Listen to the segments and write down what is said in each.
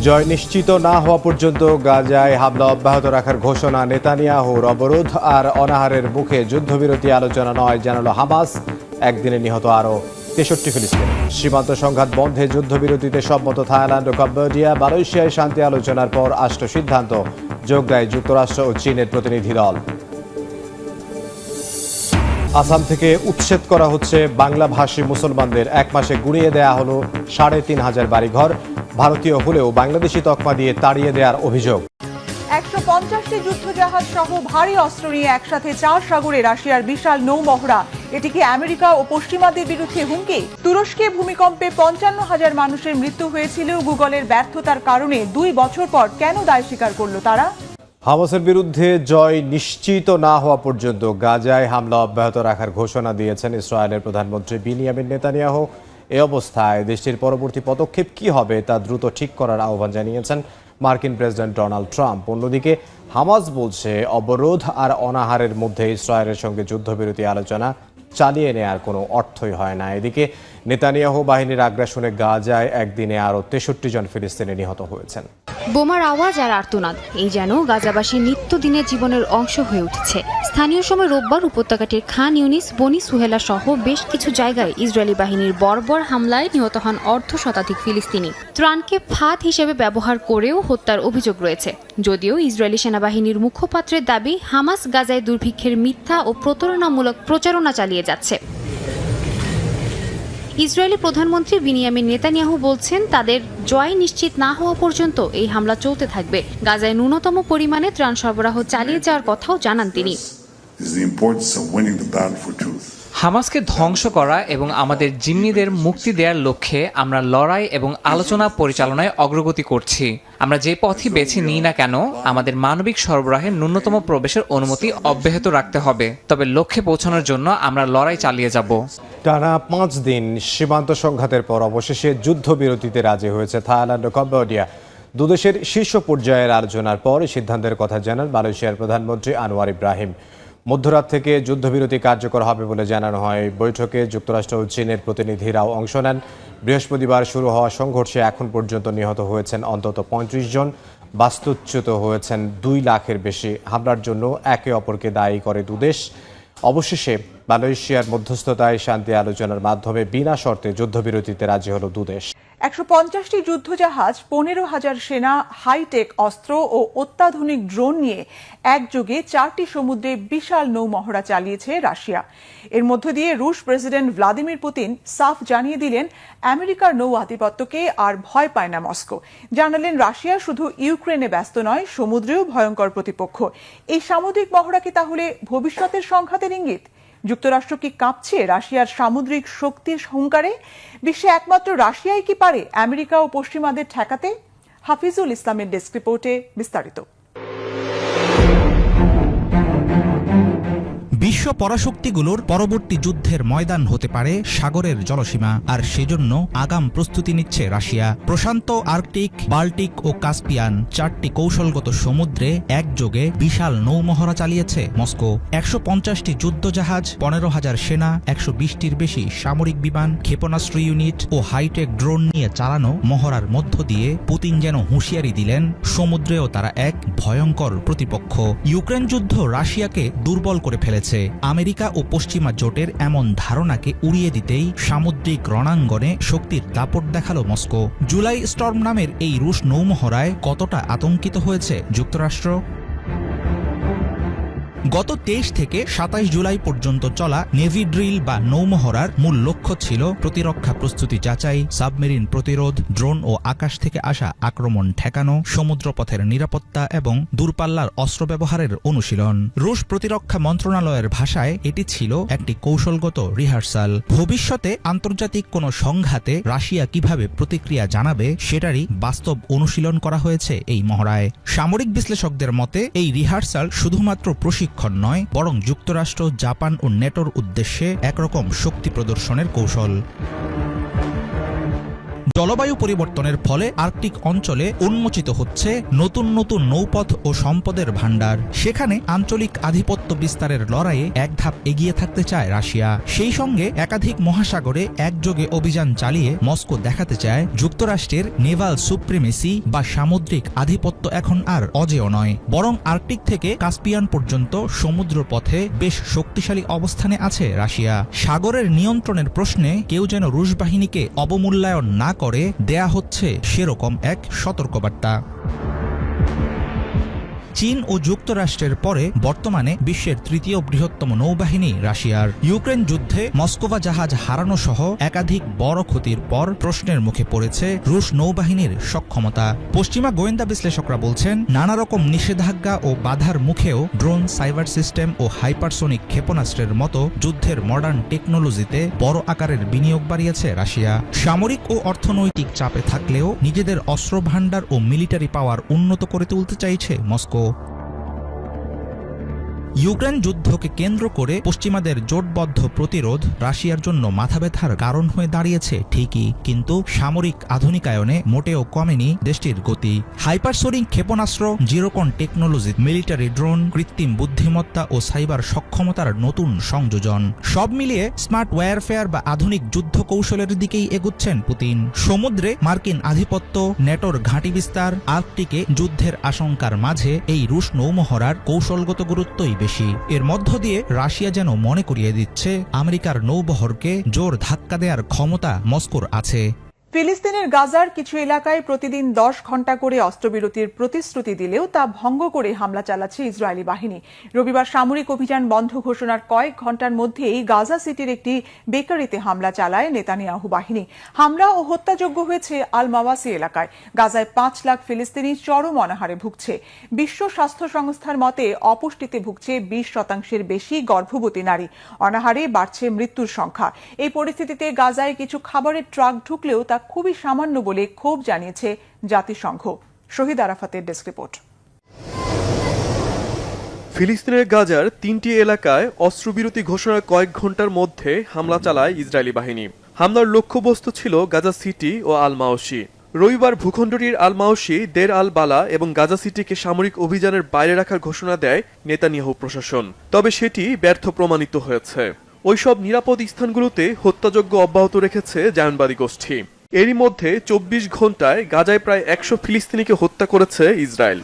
জয় নিশ্চিত না হওয়া পর্যন্ত গাজায় হামলা অব্যাহত রাখার ঘোষণা নেতানিয়াহুর। অবরোধ আর অনাহারের মুখে যুদ্ধবিরতি আলোচনা নয় জানালো হামাস। একদিনে নিহত আরও ৬৩ ফিলিস্তিনি। সীমান্ত সংঘাত বন্ধে যুদ্ধবিরতিতে সম্মত থাইল্যান্ড ও কম্বোডিয়া। মালয়েশিয়ায় শান্তি আলোচনার পর আসলো সিদ্ধান্ত, যোগ দেয় যুক্তরাষ্ট্র ও চীনের প্রতিনিধি দল। আসাম থেকে উচ্ছেদ করা হচ্ছে বাংলাভাষী মুসলমানদের। এক মাসে গুড়িয়ে দেয়া হলো ৩,৫০০ বাড়িঘর। ভারতীয় হলেও বাংলাদেশি তকমা দিয়ে তাড়িয়ে দেওয়ার অভিযোগ। ১৫০টি যুদ্ধজাহাজ সহ ভারী অস্ত্র নিয়ে একসাথে ৪ সাগরে রাশিয়ার বিশাল নৌমহড়া। এটি কি আমেরিকা ও পশ্চিমাদের বিরুদ্ধে হুমকি? তুরস্কে ভূমিকম্পে ৫৫,০০০ মানুষের মৃত্যু হয়েছিল। গুগলের ব্যর্থতার কারণে ২ বছর পর কেন দায় স্বীকার করল তারা? হামাসের বিরুদ্ধে জয় নিশ্চিত না হওয়া পর্যন্ত গাজায় হামলা অব্যাহত রাখার ঘোষণা দিয়েছেন ইসরায়েলের প্রধানমন্ত্রী বিনিয়ামিন নেতানিয়াহু। এ অবস্থায় দেশটির পরবর্তী পদক্ষেপ কি হবে তা দ্রুত ঠিক করার আহ্বান জানিয়েছেন মার্কিন প্রেসিডেন্ট ডোনাল্ড ট্রাম্প। অন্যদিকে হামাস বলছে, অবরোধ আর অনাহারের মধ্যে ইসরায়েলের সঙ্গে যুদ্ধবিরতি আলোচনা চালিয়ে নেয়ার কোনো অর্থই হয় না। এদিকে নেতানিয়াহু বাহিনীর আগ্রাসনে গাজায় একদিনে আরও ৬৩ জন ফিলিস্তিনি নিহত হয়েছেন। বোমার আওয়াজ আর আর্তনাদ এই যেন গাজাবাসীর নিত্যদিনের জীবনের অংশ হয়ে উঠেছে। স্থানীয় সময় রোববার উপত্যকাটির খান ইউনিস, বনি সুহেলা সহ বেশ কিছু জায়গায় ইসরায়েলি বাহিনীর বর্বর হামলায় নিহত হন অর্ধশতাধিক ফিলিস্তিনি। ত্রাণকে ফাঁদ হিসেবে ব্যবহার করেও হত্যার অভিযোগ রয়েছে। যদিও ইসরায়েলি সেনাবাহিনীর মুখপাত্রের দাবি, হামাস গাজায় দুর্ভিক্ষের মিথ্যা ও প্রতারণামূলক প্রচারণা চালিয়ে যাচ্ছে। ইসরায়েলি প্রধানমন্ত্রী বিনিয়ামিন নেতানিয়াহু বলছেন, তাদের জয় নিশ্চিত না হওয়া পর্যন্ত এই হামলা চলতে থাকবে। গাজায় ন্যূনতম পরিমাণে ত্রাণ সরবরাহ চালিয়ে যাওয়ার কথাও জানান তিনি। হামাসকে ধ্বংস করা এবং আমাদের জিম্মিদের মুক্তি দেওয়ার লক্ষ্যে আমরা লড়াই এবং আলোচনা পরিচালনায় অগ্রগতি করছি। আমরা যে পথই বেছে নিই না কেন, আমাদের মানবিক সরবরাহের ন্যূনতম প্রবেশের অনুমতি অব্যাহত রাখতে হবে। তবে লক্ষ্যে পৌঁছানোর জন্য আমরা লড়াই চালিয়ে যাব। টানা ৫ দিন সীমান্ত সংঘাতের পর অবশেষে যুদ্ধবিরতিতে রাজি হয়েছে থাইল্যান্ড ও কম্বোডিয়া। দুদেশের শীর্ষ পর্যায়ের আলোচনার পর সিদ্ধান্তের কথা জানান মালয়েশিয়ার প্রধানমন্ত্রী আনোয়ার ইব্রাহিম। মধ্যরাত থেকে যুদ্ধবিরতি কার্যকর হবে বলে জানানো হয়। বৈঠকে যুক্তরাষ্ট্র ও চীনের প্রতিনিধিরাও অংশ নেন। বৃহস্পতিবার শুরু হওয়া সংঘর্ষে এখন পর্যন্ত নিহত হয়েছেন অন্তত ৩৫ জন, বাস্তুচ্যুত হয়েছেন ২ লাখের বেশি। হামলার জন্য একে অপরকে দায়ী করে দুদেশ। অবশেষে মালয়েশিয়ার মধ্যস্থতায় শান্তি আলোচনার মাধ্যমে বিনা শর্তে যুদ্ধবিরতিতে রাজি হল দুদেশ। ১৫০টি যুদ্ধজাহাজ, ১৫,০০০ সেনা, হাইটেক অস্ত্র ও অত্যাধুনিক ড্রোন নিয়ে একযোগে ৪টি সমুদ্রে বিশাল নৌমহড়া চালিয়েছে রাশিয়া। এর মধ্য দিয়ে রুশ প্রেসিডেন্ট ভ্লাদিমির পুতিন সাফ জানিয়ে দিলেন, আমেরিকার নৌ আধিপত্যকে আর ভয় পায় না মস্কো। জানালেন, রাশিয়া শুধু ইউক্রেনে ব্যস্ত নয়, সমুদ্রেও ভয়ঙ্কর প্রতিপক্ষ। এই সামুদ্রিক মহড়া কি তাহলে ভবিষ্যতের সংঘাতের ইঙ্গিত? যুক্তরাষ্ট্র কি কাঁপছে রাশিয়ার সামুদ্রিক শক্তির হুঙ্কারে? বিশ্বে একমাত্র রাশিয়াই কি পারে আমেরিকা ও পশ্চিমাদের ঠেকাতে? হাফিজুল ইসলামের ডেস্ক রিপোর্টে বিস্তারিত। বিশ্ব পরাশক্তিগুলোর পরবর্তী যুদ্ধের ময়দান হতে পারে সাগরের জলসীমা, আর সেজন্য আগাম প্রস্তুতি নিচ্ছে রাশিয়া। প্রশান্ত, আর্কটিক, বাল্টিক ও কাস্পিয়ান 4টি কৌশলগত সমুদ্রে একযোগে বিশাল নৌমহড়া চালিয়েছে মস্কো। ১৫০টি যুদ্ধজাহাজ, ১৫,০০০ সেনা, ১২০টির বেশি সামরিক বিমান, ক্ষেপণাস্ত্র ইউনিট ও হাইটেক ড্রোন নিয়ে চালানো মহড়ার মধ্য দিয়ে পুতিন যেন হুঁশিয়ারি দিলেন, সমুদ্রেও তারা এক ভয়ঙ্কর প্রতিপক্ষ। ইউক্রেন যুদ্ধ রাশিয়াকে দুর্বল করে ফেলেছে। আমেরিকা ও পশ্চিমা জোটের এমন ধারণাকে উড়িয়ে দিতেই সামুদ্রিক রণাঙ্গনে শক্তির দাপট দেখালো মস্কো। জুলাই স্টর্ম নামের এই রুশ নৌমহড়ায় কতটা আতঙ্কিত হয়েছে যুক্তরাষ্ট্র? গত ২৩ থেকে ২৭ জুলাই পর্যন্ত চলা নেভি ড্রিল বা নৌমহড়ার মূল লক্ষ্য ছিল প্রতিরক্ষা প্রস্তুতি যাচাই, সাবমেরিন প্রতিরোধ, ড্রোন ও আকাশ থেকে আসা আক্রমণ ঠেকানো, সমুদ্রপথের নিরাপত্তা এবং দূরপাল্লার অস্ত্র ব্যবহারের অনুশীলন। রুশ প্রতিরক্ষা মন্ত্রণালয়ের ভাষায় এটি ছিল একটি কৌশলগত রিহার্সাল। ভবিষ্যতে আন্তর্জাতিক কোনো সংঘাতে রাশিয়া কিভাবে প্রতিক্রিয়া জানাবে সেটারই বাস্তব অনুশীলন করা হয়েছে এই মহড়ায়। সামরিক বিশ্লেষকদের মতে এই রিহার্সাল শুধুমাত্র প্রশিক্ষণ নয়, বরং যুক্তরাষ্ট্র, জাপান ও নেটোর উদ্দেশ্যে একরকম শক্তি প্রদর্শনের কৌশল। জলবায়ু পরিবর্তনের ফলে আর্কটিক অঞ্চলে উন্মোচিত হচ্ছে নতুন নতুন নৌপথ ও সম্পদের ভাণ্ডার। সেখানে আঞ্চলিক আধিপত্য বিস্তারের লড়াইয়ে এক ধাপ এগিয়ে থাকতে চায় রাশিয়া। সেই সঙ্গে একাধিক মহাসাগরে একযোগে অভিযান চালিয়ে মস্কো দেখাতে চায় যুক্তরাষ্ট্রের নেভাল সুপ্রিমেসি বা সামুদ্রিক আধিপত্য এখন আর অজেয় নয়, বরং আর্কটিক থেকে কাস্পিয়ান পর্যন্ত সমুদ্র পথে বেশ শক্তিশালী অবস্থানে আছে রাশিয়া। সাগরের নিয়ন্ত্রণের প্রশ্নে কেউ যেন রুশ বাহিনীকে অবমূল্যায়ন না করে দেয়া হচ্ছে সেরকম এক সতর্কবার্তা। চীন ও যুক্তরাষ্ট্রের পরে বর্তমানে বিশ্বের তৃতীয় বৃহত্তম নৌবাহিনী রাশিয়ার। ইউক্রেন যুদ্ধে মস্কোভা জাহাজ হারানো সহ একাধিক বড় ক্ষতির পর প্রশ্নের মুখে পড়েছে রুশ নৌবাহিনীর সক্ষমতা। পশ্চিমা গোয়েন্দা বিশ্লেষকরা বলছেন, নানা রকম নিষেধাজ্ঞা ও বাধার মুখেও ড্রোন, সাইবার সিস্টেম ও হাইপারসোনিক ক্ষেপণাস্ত্রের মতো যুদ্ধের মডার্ন টেকনোলজিতে বড় আকারের বিনিয়োগ বাড়িয়েছে রাশিয়া। সামরিক ও অর্থনৈতিক চাপে থাকলেও নিজেদের অস্ত্র ভাণ্ডার ও মিলিটারি পাওয়ার উন্নত করে তুলতে চাইছে মস্কো। ইউক্রেন যুদ্ধকে কেন্দ্র করে পশ্চিমাদের জোটবদ্ধ প্রতিরোধ রাশিয়ার জন্য মাথাব্যথার কারণ হয়ে দাঁড়িয়েছে ঠিকই, কিন্তু সামরিক আধুনিকায়নে মোটেও কমেনি দেশটির গতি। হাইপারসোনিক ক্ষেপণাস্ত্র, জিরোকন টেকনোলজি, মিলিটারি ড্রোন, কৃত্রিম বুদ্ধিমত্তা ও সাইবার সক্ষমতার নতুন সংযোজন, সব মিলিয়ে স্মার্ট ওয়্যারফেয়ার বা আধুনিক যুদ্ধ কৌশলের দিকেই এগুচ্ছেন পুতিন। সমুদ্রে মার্কিন আধিপত্য, নেটোর ঘাঁটি বিস্তার, আর্কটিকে যুদ্ধের আশঙ্কার মাঝে এই রুশ নৌমহড়ার কৌশলগত গুরুত্বই বেশি। এর মধ্য দিয়ে রাশিয়া যেন মনে করিয়ে দিচ্ছে আমেরিকার নৌবহরকে জোর ধাক্কা দেওয়ার ক্ষমতা মস্কোর আছে। ফিলিস্তিনের গাজার কিছু এলাকায় প্রতিদিন 10 ঘণ্টা করে অস্ত্রবিরতির প্রতিশ্রুতি দিলেও তা ভঙ্গ করে হামলা চালাচ্ছে ইসরায়েলি বাহিনী। রবিবার সামরিক অভিযান বন্ধ ঘোষণার কয়েক ঘণ্টার মধ্যেই গাজা সিটির একটি বেকারিতে হামলা চালায় নেতানিয়াহু বাহিনী। হামলা ও হত্যাযজ্ঞ হয়েছে আল মাওয়াসি এলাকায়। গাজায় 5 লাখ ফিলিস্তিনি চরম অনাহারে ভুগছে। বিশ্ব স্বাস্থ্য সংস্থার মতে অপুষ্টিতে ভুগছে 20% বেশি গর্ভবতী নারী। অনাহারে বাড়ছে মৃত্যুর সংখ্যা। এই পরিস্থিতিতে গাজায় কিছু খাবারের ট্রাক ঢুকলেও তা খুবই সামান্য বলে ক্ষোভ জানিয়েছে জাতিসংঘ। শহীদ আরাফাতের ডেস্ক রিপোর্ট। ফিলিস্তিনের গাজার 3টি এলাকায় অস্ত্রবিরতি ঘোষণার কয়েক ঘন্টার মধ্যে হামলা চালায় ইসরায়েলি বাহিনী। হামলার লক্ষ্যবস্তু ছিল গাজা সিটি ও আল মাওশি। রবিবার ভূখণ্ডটির আল মাওশি, দের আল বালা এবং গাজা সিটিকে সামরিক অভিযানের বাইরে রাখার ঘোষণা দেয় নেতানিয়াহু প্রশাসন। তবে সেটি ব্যর্থ প্রমাণিত হয়েছে। ওইসব নিরাপদ স্থানগুলোতে হত্যাযজ্ঞ অব্যাহত রেখেছে জায়নবাদী গোষ্ঠী। এরই মধ্যে 24 ঘন্টায় গাজায় প্রায় 100 ফিলিস্তিনিকে হত্যা করেছে ইসরায়েল।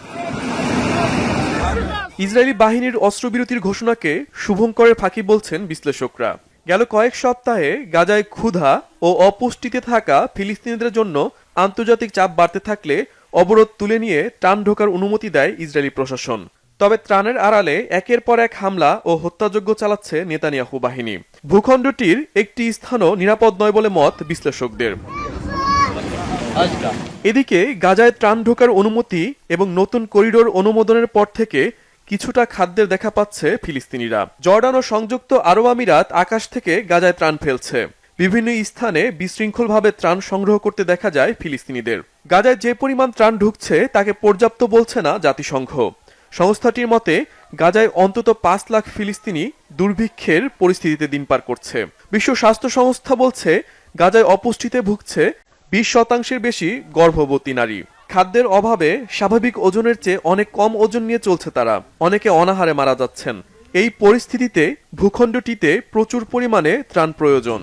ইসরায়েলি বাহিনীর অস্ত্রবিরতির ঘোষণাকে শুভঙ্করের ফাঁকি বলছেন বিশ্লেষকরা। গেল কয়েক সপ্তাহে গাজায় ক্ষুধা ও অপুষ্টিতে থাকা ফিলিস্তিনিদের জন্য আন্তর্জাতিক চাপ বাড়তে থাকলে অবরোধ তুলে নিয়ে ত্রাণ ঢোকার অনুমতি দেয় ইসরায়েলি প্রশাসন। তবে ত্রাণের আড়ালে একের পর এক হামলা ও হত্যাযজ্ঞ চালাচ্ছে নেতানিয়াহু বাহিনী। ভূখণ্ডটির একটি স্থানও নিরাপদ নয় বলে মত বিশ্লেষকদের। এদিকে গাজায় ত্রাণ ঢোকার অনুমতি এবং নতুন করিডোর অনুমোদনের পর থেকে কিছুটা খাদ্যের দেখা পাচ্ছে ফিলিস্তিনিরা। জর্ডান ও সংযুক্ত আরব আমিরাত আকাশ থেকে গাজায় ত্রাণ ফেলছে। বিভিন্ন স্থানে বিশৃঙ্খলভাবে ত্রাণ সংগ্রহ করতে দেখা যায় ফিলিস্তিনিদের। গাজায় যে পরিমাণ ত্রাণ ঢুকছে তাকে পর্যাপ্ত বলছে না জাতিসংঘ। সংস্থাটির মতে গাজায় অন্তত 5 লাখ ফিলিস্তিনি দুর্ভিক্ষের পরিস্থিতিতে দিন পার করছে। বিশ্ব স্বাস্থ্য সংস্থা বলছে গাজায় অপুষ্টিতে ভুগছে 20% বেশি গর্ভবতী নারী। খাদ্যের অভাবে স্বাভাবিক ওজনের চেয়ে অনেক কম ওজন নিয়ে চলছে তারা। অনেকে অনাহারে মারা যাচ্ছেন। এই পরিস্থিতিতে ভূখণ্ডটিতে প্রচুর পরিমাণে ত্রাণ প্রয়োজন।